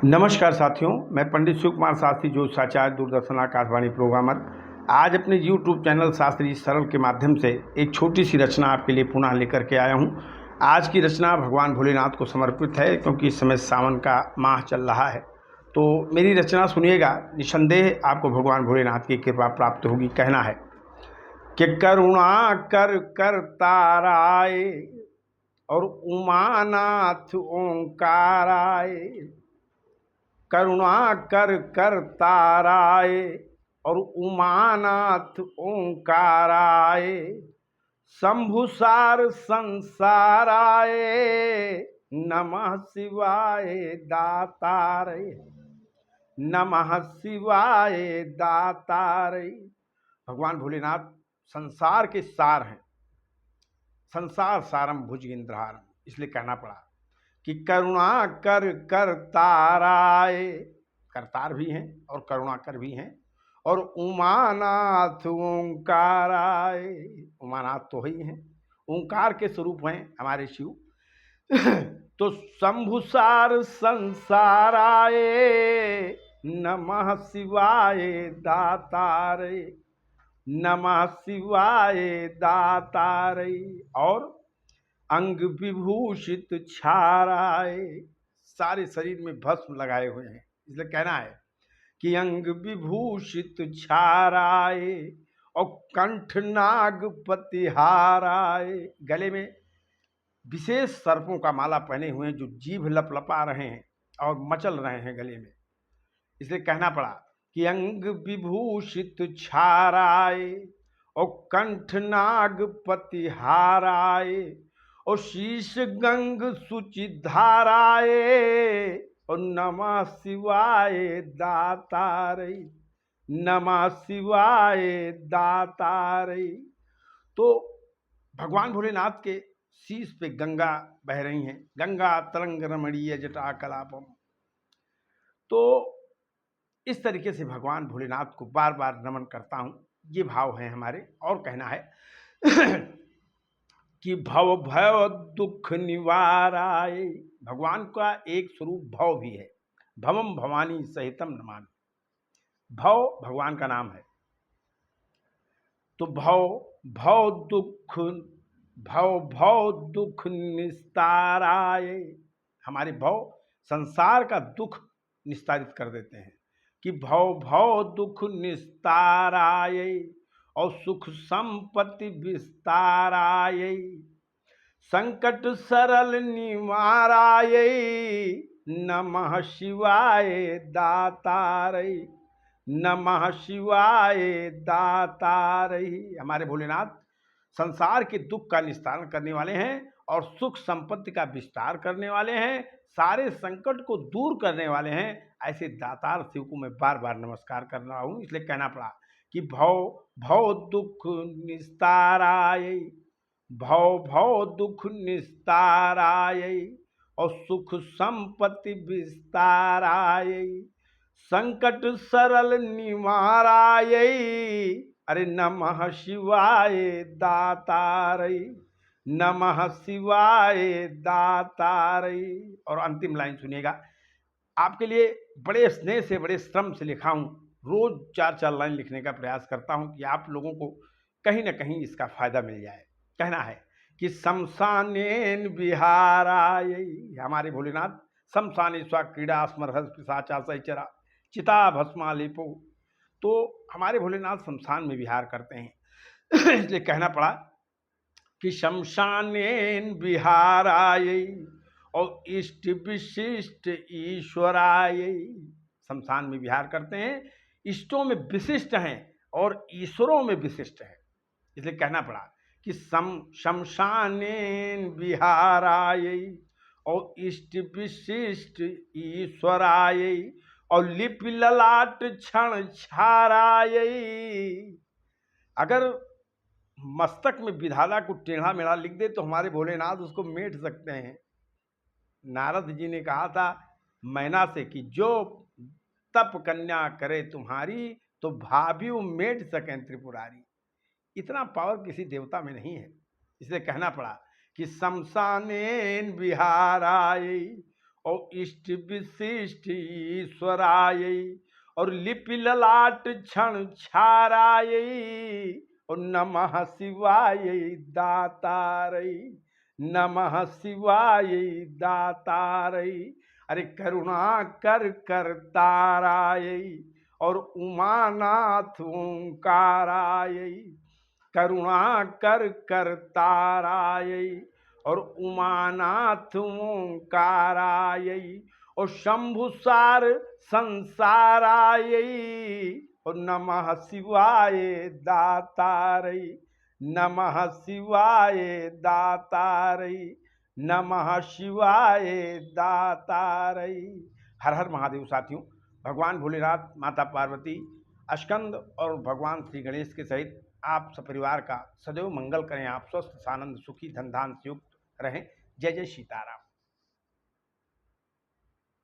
नमस्कार साथियों, मैं पंडित शिव कुमार शास्त्री ज्योतिषाचार्य दूरदर्शन आकाशवाणी प्रोग्रामर आज अपने यूट्यूब चैनल शास्त्री सरल के माध्यम से एक छोटी सी रचना आपके लिए पुनः लेकर के आया हूँ। आज की रचना भगवान भोलेनाथ को समर्पित है, क्योंकि इस समय सावन का माह चल रहा है। तो मेरी रचना सुनिएगा, निसंदेह आपको भगवान भोलेनाथ की कृपा प्राप्त होगी। कहना है कि करुणा कर ताराए और उमानाथ ओंकाराय, करुणा कर ताराए और उमानाथ ओंकाराय, शंभुसार संसाराय, नमः शिवाय दातारे, नमः शिवाय दातारे। भगवान भोलेनाथ संसार के सार हैं, संसार सारम भुजगेंद्रहारम, इसलिए कहना पड़ा कि करुणा कर ताराए, करतार भी हैं और करुणाकर भी हैं, और उमानाथ ओंकाराय, उमानाथ तो ही हैं, ओंकार के स्वरूप हैं हमारे शिव। तो शंभुसार संसाराय, नमः शिवाय दातारे, नमः शिवाय दातारे। और अंग विभूषित छाराए, सारे शरीर में भस्म लगाए हुए हैं, इसलिए कहना है कि अंग विभूषित छाराए और कंठ नाग पतिहाराए, गले में विशेष सर्पों का माला पहने हुए हैं जो जीभ लपलपा रहे हैं और मचल रहे हैं गले में, इसलिए कहना पड़ा कि अंग विभूषित छाराए और कंठ नाग पतिहाराए और शीश गंग सुचि धाराए और नमः शिवाय दातारे, नमः शिवाय दातारे। तो भगवान भोलेनाथ के शीश पे गंगा बह रही हैं, गंगा तरंग रमणीय जटा कलापम। तो इस तरीके से भगवान भोलेनाथ को बार बार नमन करता हूँ, ये भाव है हमारे। और कहना है कि भव भव दुख निवाराय, भगवान का एक स्वरूप भव भी है, भवम भवानी सहितम नमामि, भव भगवान का नाम है। तो भव भव दुख निस्ताराय, हमारे भव संसार का दुख निस्तारित कर देते हैं कि भव दुख निस्ताराय और सुख संपत्ति विस्ताराय, संकट सरल निवाराय, नमः शिवाय दातारे, नमः शिवाय दातारे। हमारे भोलेनाथ संसार के दुख का निस्तारण करने वाले हैं और सुख संपत्ति का विस्तार करने वाले हैं, सारे संकट को दूर करने वाले हैं। ऐसे दातार शिव को मैं बार बार नमस्कार कर रहा हूँ, इसलिए कहना पड़ा कि भव दुख निस्ताराय, भव दुख निस्ताराय और सुख संपत्ति विस्ताराय, संकट सरल निवाराय, अरे नमः शिवाय दातारे, नमः शिवाय दातारे। और अंतिम लाइन सुनिएगा, आपके लिए बड़े स्नेह से बड़े श्रम से लिखा हूँ, रोज 4-4 लाइन लिखने का प्रयास करता हूँ कि आप लोगों को कहीं ना कहीं इसका फायदा मिल जाए। कहना है कि शमशानेन विहाराय, हमारे भोलेनाथ शमशाने स्वा क्रीड़ा स्मरहस पिशाचा सचरा चिता भस्मालेपो, तो हमारे भोलेनाथ शमशान में विहार करते हैं। इसलिए कहना पड़ा कि शमशानेन विहाराय और इष्ट विशिष्ट ईश्वराय, शमशान में विहार करते हैं, इष्टों में विशिष्ट हैं और ईश्वरों में विशिष्ट हैं, इसलिए कहना पड़ा कि शमशानेन विहाराय और इष्ट विशिष्ट ईश्वराय और लिप ललाट क्षण छाराय। अगर मस्तक में विधाता को टेढ़ा मेढ़ा लिख दे तो हमारे भोलेनाथ उसको मेट सकते हैं। नारद जी ने कहा था मैना से कि जो तप कन्या करे तुम्हारी तो भाभी मेट सकें त्रिपुरारी, इतना पावर किसी देवता में नहीं है, इसलिए कहना पड़ा कि शमशानेन विहाराय और इष्ट विशिष्ट ईश्वराय, और लिपि ललाट क्षण क्षाराय, और नमः शिवाय दातारै, नमः शिवाय दातारै। अरे करुणा कर करताराय, और उमानाथ ओंकाराय, करुणा कर करताराय, और उमानाथ ओंकाराय, और शंभुसार संसाराय, और नमः शिवाय दातारै, नमः शिवाय दातारै, नमः शिवाय दातारै। हर हर महादेव साथियों। भगवान भोलेनाथ, माता पार्वती, स्कंद और भगवान श्री गणेश के सहित आप सपरिवार का सदैव मंगल करें। आप स्वस्थ, आनंद, सुखी, धन धान से युक्त रहें। जय जय सीताराम।